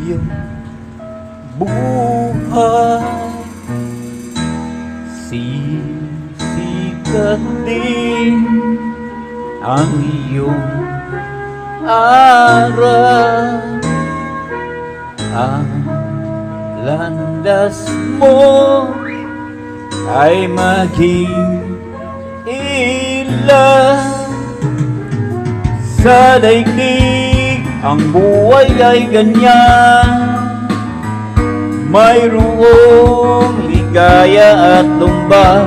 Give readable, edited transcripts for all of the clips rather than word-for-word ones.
iyong buhay. Sisikat din ang iyong araw, ang landas mo ay maging ilaw. Sa daigdig ang buhay ay ganyan, mayroong ligaya at lumbay,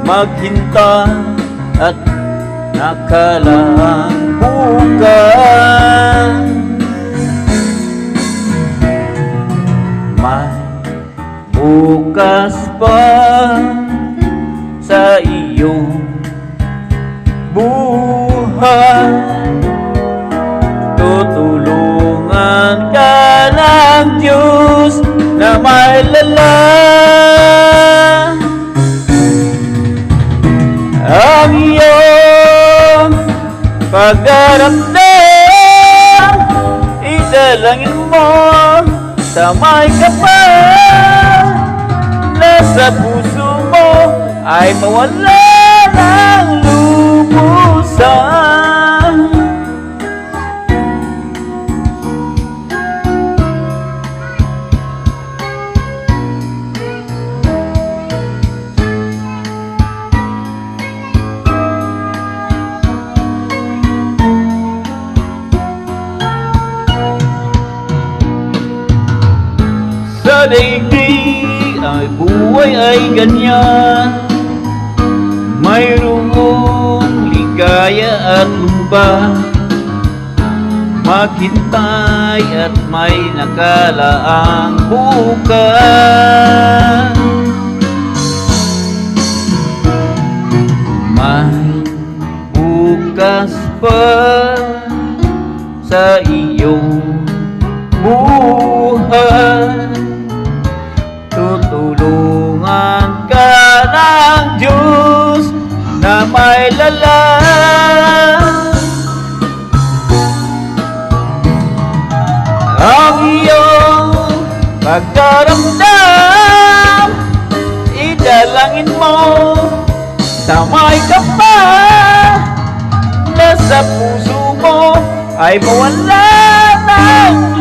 maghintay at nakalaang bukas. May bukas pa sa iyong buhay, tutulungan ka ng Diyos na may lalang. Ang iyong pagdaramdam, idalangin mo sa may kapal, na sa puso mo ay mawala ng lubusan. Sa daigdig ay buhay ay ganyan, mayroong ligaya at lumbay, maghintay at may nakalaang bukas. May bukas pa sa iyong buhay, tutulungan ka ng Diyos na may lalang. Ang iyong pagdaramdam, idalangin mo sa may kapal, na sa puso mo ay mawala ng